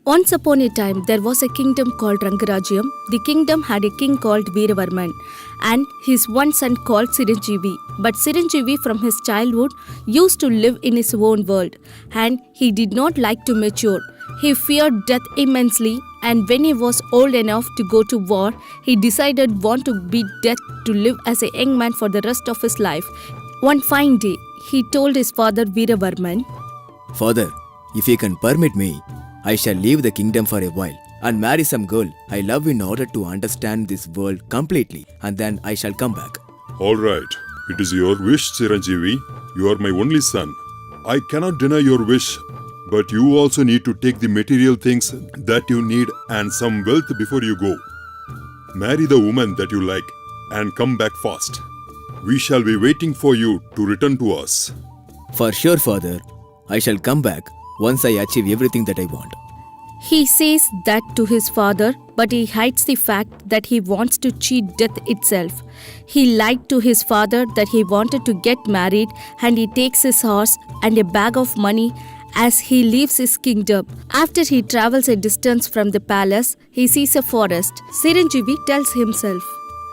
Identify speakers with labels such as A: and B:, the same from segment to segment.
A: Once upon a time, there was a kingdom called Rangarajyam. The kingdom had a king called Veeravarman and his one son called Siranjeevi. But Siranjeevi from his childhood used to live in his own world and he did not like to mature. He feared death immensely, and when he was old enough to go to war, he decided want to beat death to live as a young man for the rest of his life. One fine day, he told his father Veeravarman,
B: "Father, if you can permit me, I shall leave the kingdom for a while and marry some girl I love in order to understand this world completely, and then I shall come back."
C: Alright, it is your wish, Chiranjeevi. You are my only son. I cannot deny your wish, but you also need to take the material things that you need and some wealth before you go. Marry the woman that you like and come back fast. We shall be waiting for you to return to us.
B: For sure, father. I shall come back once I achieve everything that I want.
A: He says that to his father, but he hides the fact that he wants to cheat death itself. He lied to his father that he wanted to get married, and he takes his horse and a bag of money as he leaves his kingdom. After he travels a distance from the palace, he sees a forest. Siranjeevi tells himself,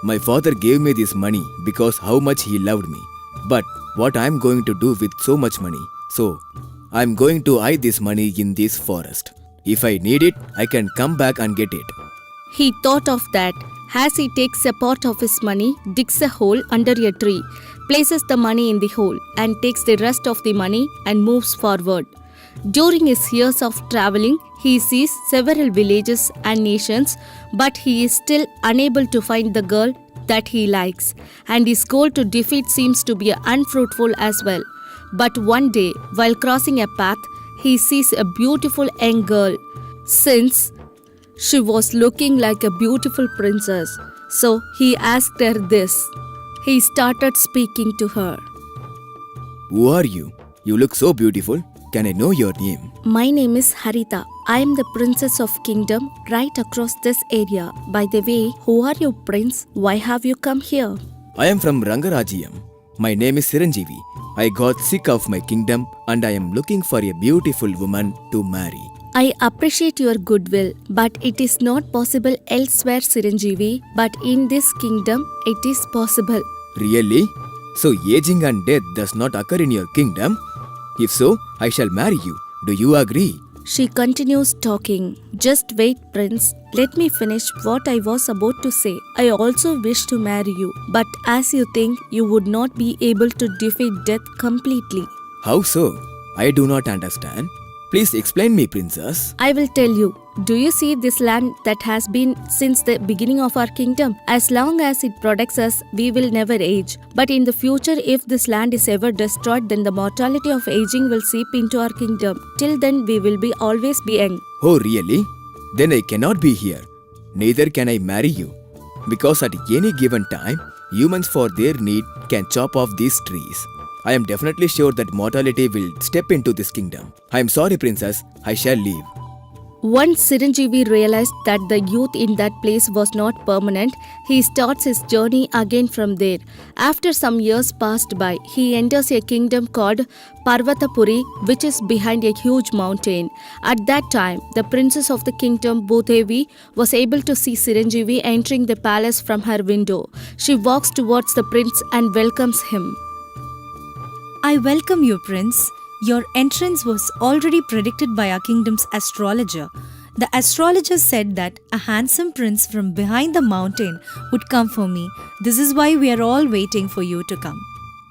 B: My father gave me this money because how much he loved me. But what I am going to do with so much money? So, I am going to hide this money in this forest. If I need it, I can come back and get it.
A: He thought of that. As he takes a part of his money, digs a hole under a tree, places the money in the hole, and takes the rest of the money and moves forward. During his years of traveling, he sees several villages and nations, but he is still unable to find the girl that he likes, and his goal to defeat seems to be unfruitful as well. But one day, while crossing a path, he sees a beautiful young girl. Since she was looking like a beautiful princess, so he asked her this. He started speaking to her.
B: Who are you? You look so beautiful. Can I know your name?
A: My name is Harita. I am the princess of kingdom right across this area. By the way, who are you, prince? Why have you come here?
B: I am from Rangarajyam. My name is Siranjeevi. I got sick of my kingdom and I am looking for a beautiful woman to marry.
A: I appreciate your goodwill, but it is not possible elsewhere, Siranjeevi. But in this kingdom, it is possible.
B: Really? So aging and death does not occur in your kingdom? If so, I shall marry you. Do you agree?
A: She continues talking. Just wait, prince. Let me finish what I was about to say. I also wish to marry you, but as you think, you would not be able to defeat death completely.
B: How so? I do not understand. Please explain me, princess.
A: I will tell you. Do you see this land that has been since the beginning of our kingdom? As long as it protects us, we will never age. But in the future, if this land is ever destroyed, then the mortality of aging will seep into our kingdom. Till then, we will always be young.
B: Oh, really? Then I cannot be here. Neither can I marry you. Because at any given time, humans for their need can chop off these trees. I am definitely sure that mortality will step into this kingdom. I am sorry, princess. I shall leave.
A: Once Siranjeevi realized that the youth in that place was not permanent, he starts his journey again from there. After some years passed by, he enters a kingdom called Parvatapuri, which is behind a huge mountain. At that time, the princess of the kingdom, Bhudevi, was able to see Siranjeevi entering the palace from her window. She walks towards the prince and welcomes him.
D: I welcome you, Prince. Your entrance was already predicted by our kingdom's astrologer. The astrologer said that a handsome prince from behind the mountain would come for me. This is why we are all waiting for you to come.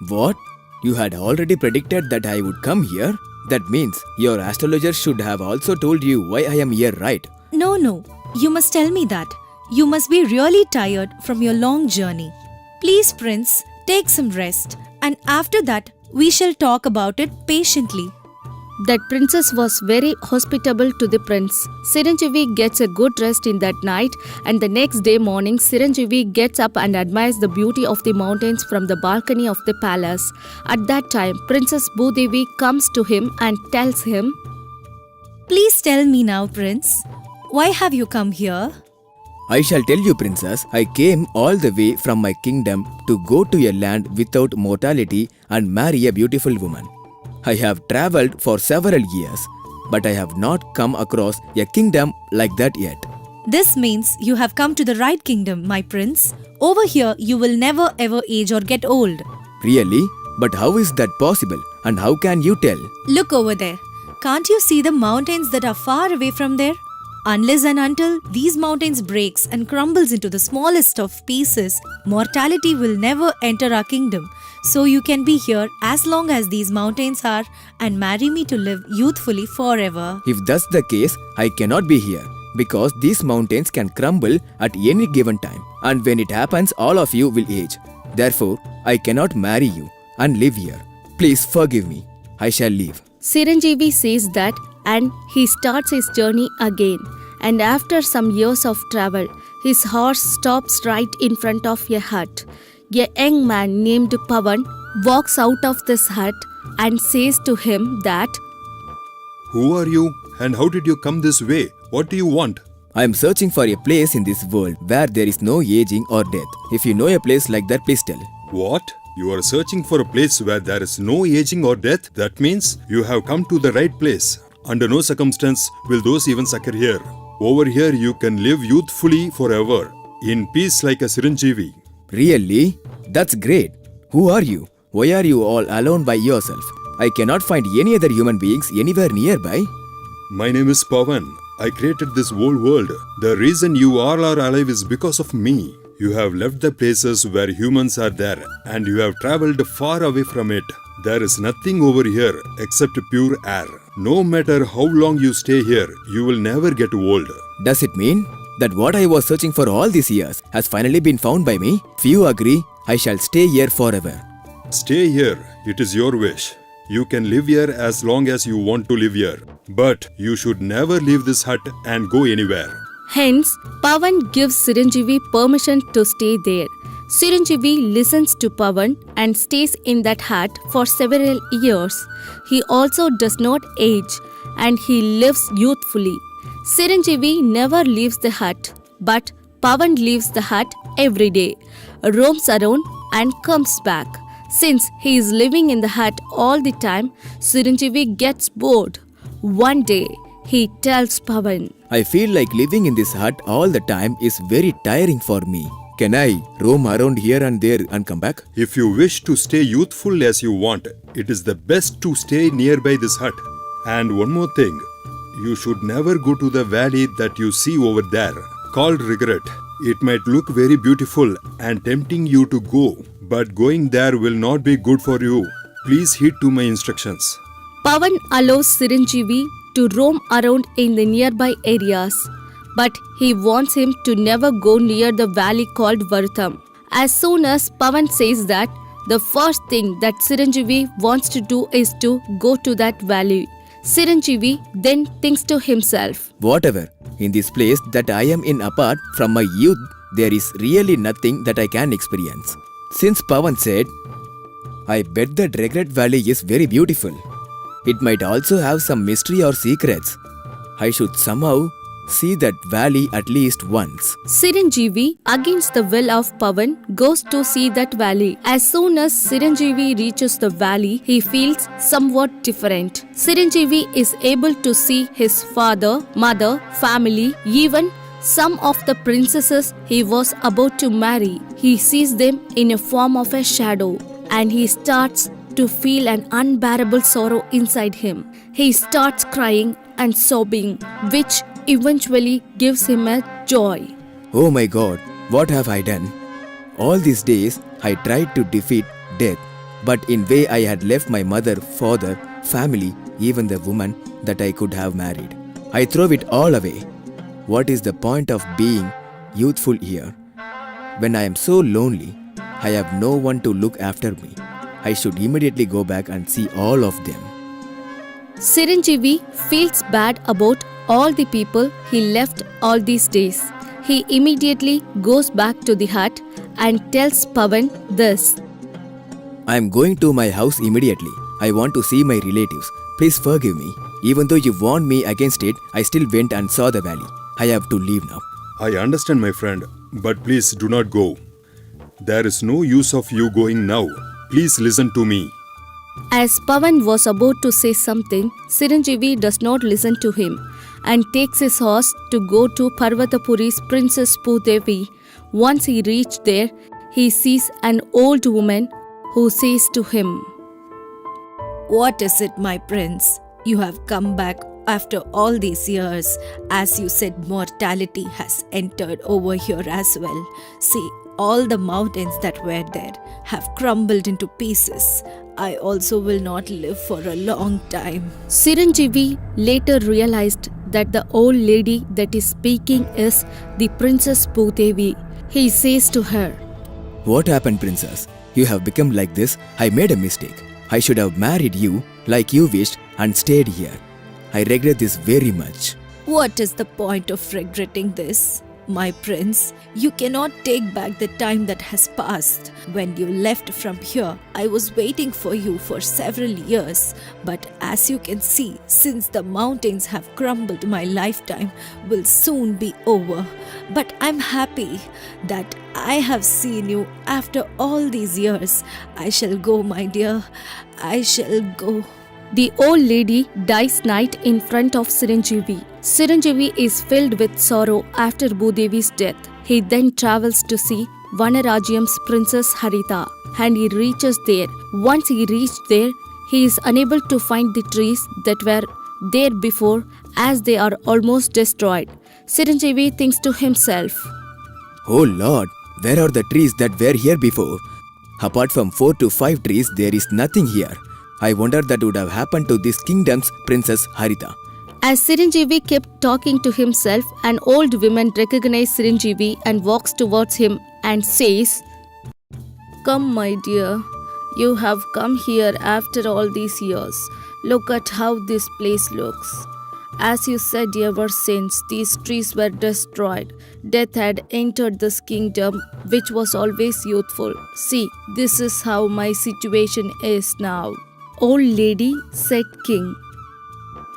B: What? You had already predicted that I would come here? That means your astrologer should have also told you why I am here, right?
D: No. You must tell me that. You must be really tired from your long journey. Please, Prince, take some rest. And after that, we shall talk about it patiently.
A: That princess was very hospitable to the prince. Siranjeevi gets a good rest in that night, and the next day morning, Siranjeevi gets up and admires the beauty of the mountains from the balcony of the palace. At that time, Princess Bhudevi comes to him and tells him,
D: Please tell me now, Prince, why have you come here?
B: I shall tell you, princess, I came all the way from my kingdom to go to a land without mortality and marry a beautiful woman. I have travelled for several years. but I have not come across a kingdom like that yet.
D: This means you have come to the right kingdom, my prince. Over here, you will never ever age or get old.
B: Really? But how is that possible? And how can you tell?
D: Look over there. Can't you see the mountains that are far away from there? Unless and until these mountains breaks and crumbles into the smallest of pieces, mortality will never enter our kingdom. So you can be here as long as these mountains are and marry me to live youthfully forever.
B: If that's the case, I cannot be here because these mountains can crumble at any given time, and when it happens, all of you will age. Therefore, I cannot marry you and live here. Please forgive me. I shall leave.
A: Chiranjeevi says that and he starts his journey again. And after some years of travel, his horse stops right in front of a hut. A young man named Pavan walks out of this hut and says to him that,
C: Who are you and how did you come this way? What do you want?
B: I am searching for a place in this world where there is no aging or death. If you know a place like that, please tell.
C: What? You are searching for a place where there is no aging or death? That means you have come to the right place. Under no circumstance will those events occur here. Over here you can live youthfully forever, in peace like a Chiranjeevi.
B: Really? That's great. Who are you? Why are you all alone by yourself? I cannot find any other human beings anywhere nearby.
C: My name is Pavan. I created this whole world. The reason you all are alive is because of me. You have left the places where humans are there and you have traveled far away from it. There is nothing over here except pure air. No matter how long you stay here, you will never get old.
B: Does it mean that what I was searching for all these years has finally been found by me? If you agree, I shall stay here forever.
C: Stay here. It is your wish. You can live here as long as you want to live here. But you should never leave this hut and go anywhere.
A: Hence, Pavan gives Chiranjeevi permission to stay there. Chiranjeevi listens to Pavan and stays in that hut for several years. He also does not age and he lives youthfully. Chiranjeevi never leaves the hut, but Pavan leaves the hut every day, roams around and comes back. Since he is living in the hut all the time, Chiranjeevi gets bored. One day, he tells Pavan,
B: I feel like living in this hut all the time is very tiring for me. Can I roam around here and there and come back?
C: If you wish to stay youthful as you want, it is the best to stay nearby this hut. And one more thing, you should never go to the valley that you see over there, called regret. It might look very beautiful and tempting you to go, but going there will not be good for you. Please heed to my instructions.
A: Pavan allows Chiranjeevi to roam around in the nearby areas, but he wants him to never go near the valley called Varutham. As soon as Pavan says that, the first thing that Chiranjeevi wants to do is to go to that valley. Chiranjeevi then thinks to himself,
B: Whatever, in this place that I am in apart from my youth, there is really nothing that I can experience. Since Pavan said, I bet that Regret Valley is very beautiful. It might also have some mystery or secrets. I should somehow see that valley at least once.
A: Chiranjeevi, against the will of Pavan, goes to see that valley. As soon as Chiranjeevi reaches the valley, he feels somewhat different. Chiranjeevi is able to see his father, mother, family, even some of the princesses he was about to marry. He sees them in a form of a shadow, and he starts to feel an unbearable sorrow inside him. He starts crying and sobbing, which eventually gives him a joy.
B: Oh my God, what have I done? All these days I tried to defeat death, but in way I had left my mother, father, family, even the woman that I could have married. I throw it all away. What is the point of being youthful here? When I am so lonely, I have no one to look after me. I should immediately go back and see all of them.
A: Chiranjeevi feels bad about all the people he left all these days. He immediately goes back to the hut and tells Pavan this.
B: I am going to my house immediately. I want to see my relatives. Please forgive me. Even though you warned me against it, I still went and saw the valley. I have to leave now.
C: I understand, my friend, but please do not go. There is no use of you going now. Please listen to me.
A: As Pavan was about to say something, Siranjeevi does not listen to him and takes his horse to go to Parvatapuri's Princess Bhudevi. Once he reached there, he sees an old woman who says to him,
D: What is it, my prince? You have come back after all these years. As you said, mortality has entered over here as well. See, all the mountains that were there have crumbled into pieces. I also will not live for a long time.
A: Siranjeevi later realized that the old lady that is speaking is the Princess Bhudevi. He says to her,
B: What happened, princess? You have become like this. I made a mistake. I should have married you like you wished and stayed here. I regret this very much.
D: What is the point of regretting this? My prince, you cannot take back the time that has passed. When you left from here, I was waiting for you for several years. But as you can see, since the mountains have crumbled, my lifetime will soon be over. But I'm happy that I have seen you after all these years. I shall go, my dear. I shall go.
A: The old lady dies night in front of Siranjeevi. Siranjeevi is filled with sorrow after Bhudevi's death. He then travels to see Vanarajyam's Princess Harita and he reaches there. Once he reached there, he is unable to find the trees that were there before as they are almost destroyed. Siranjeevi thinks to himself,
B: Oh Lord, where are the trees that were here before? Apart from 4 to 5 trees, there is nothing here. I wonder that would have happened to this kingdom's Princess Harita.
A: As Siranjeevi kept talking to himself, an old woman recognizes Siranjeevi and walks towards him and says, Come, my dear, you have come here after all these years. Look at how this place looks. As you said ever since these trees were destroyed, death had entered this kingdom which was always youthful. See, this is how my situation is now. Old lady, said king.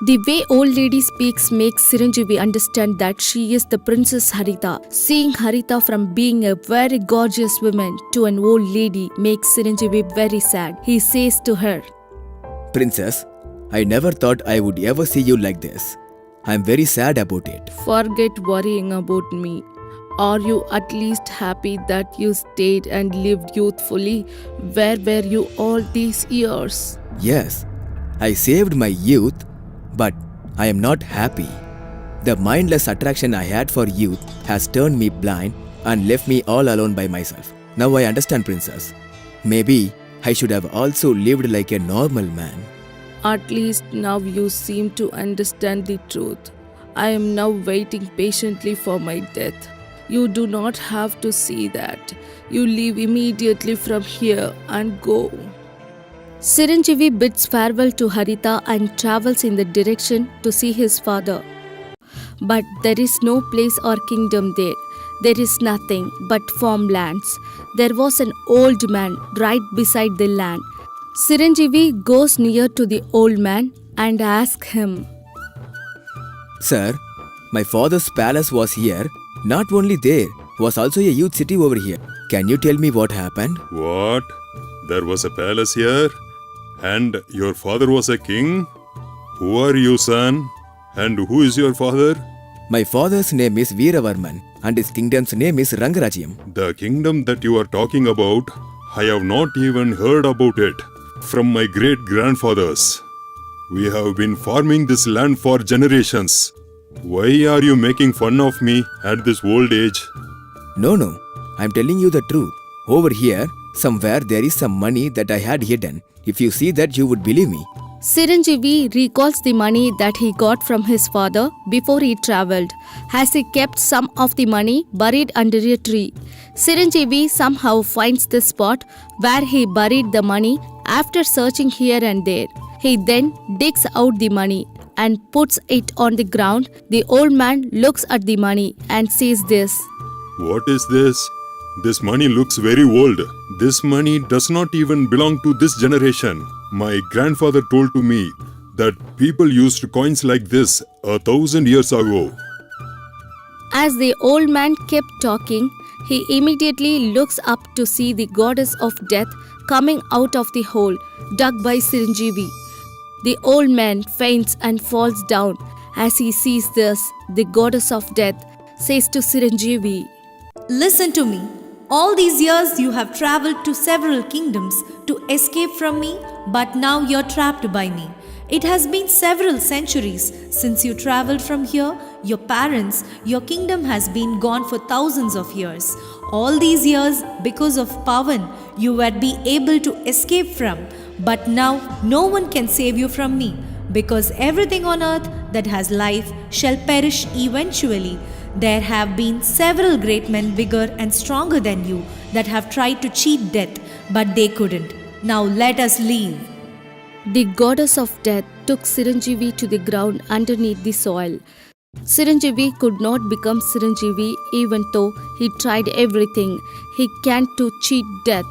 A: The way old lady speaks makes Siranjeevi understand that she is the Princess Harita. Seeing Harita from being a very gorgeous woman to an old lady makes Siranjeevi very sad. He says to her,
B: Princess, I never thought I would ever see you like this. I am very sad about it.
A: Forget worrying about me. Are you at least happy that you stayed and lived youthfully? Where were you all these years?
B: Yes, I saved my youth, but I am not happy. The mindless attraction I had for youth has turned me blind and left me all alone by myself. Now I understand, princess. Maybe I should have also lived like a normal man.
A: At least now you seem to understand the truth. I am now waiting patiently for my death. You do not have to see that. You leave immediately from here and go. Siranjeevi bids farewell to Harita and travels in the direction to see his father. But there is no place or kingdom there. There is nothing but farmlands. There was an old man right beside the land. Siranjeevi goes near to the old man and asks him,
B: Sir, my father's palace was here. Not only there, was also a huge city over here. Can you tell me what happened?
C: What? There was a palace here? And your father was a king? Who are you, son? And who is your father?
B: My father's name is Veeravarman and his kingdom's name is Rangarajyam.
C: The kingdom that you are talking about, I have not even heard about it from my great-grandfathers. We have been farming this land for generations. Why are you making fun of me at this old age?
B: No, I'm telling you the truth. Over here, somewhere there is some money that I had hidden. If you see that, you would believe me.
A: Siranjeevi recalls the money that he got from his father before he travelled, as he kept some of the money buried under a tree. Siranjeevi somehow finds the spot where he buried the money after searching here and there. He then digs out the money and puts it on the ground. The old man looks at the money and says this.
C: What is this? This money looks very old. This money does not even belong to this generation. My grandfather told to me that people used coins like this 1,000 years ago.
A: As the old man kept talking, he immediately looks up to see the goddess of death coming out of the hole dug by Chiranjeevi. The old man faints and falls down. As he sees this, the goddess of death says to Chiranjeevi,
D: Listen to me. All these years you have traveled to several kingdoms to escape from me, but now you're trapped by me. It has been several centuries since you traveled from here. Your parents, your kingdom has been gone for thousands of years. All these years, because of Pavan, you would be able to escape from. But now no one can save you from me, because everything on earth that has life shall perish eventually. There have been several great men bigger and stronger than you that have tried to cheat death, but they couldn't. Now let us leave.
A: The goddess of death took Chiranjeevi to the ground underneath the soil. Chiranjeevi could not become Chiranjeevi even though he tried everything he can to cheat death.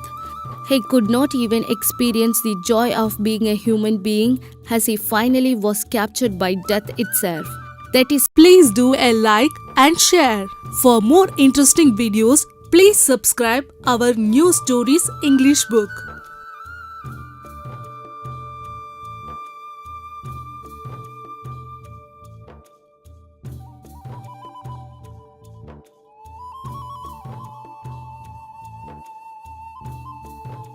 A: He could not even experience the joy of being a human being as he finally was captured by death itself. That is,
E: Please do a like and share. For more interesting videos, please subscribe our New Stories English book.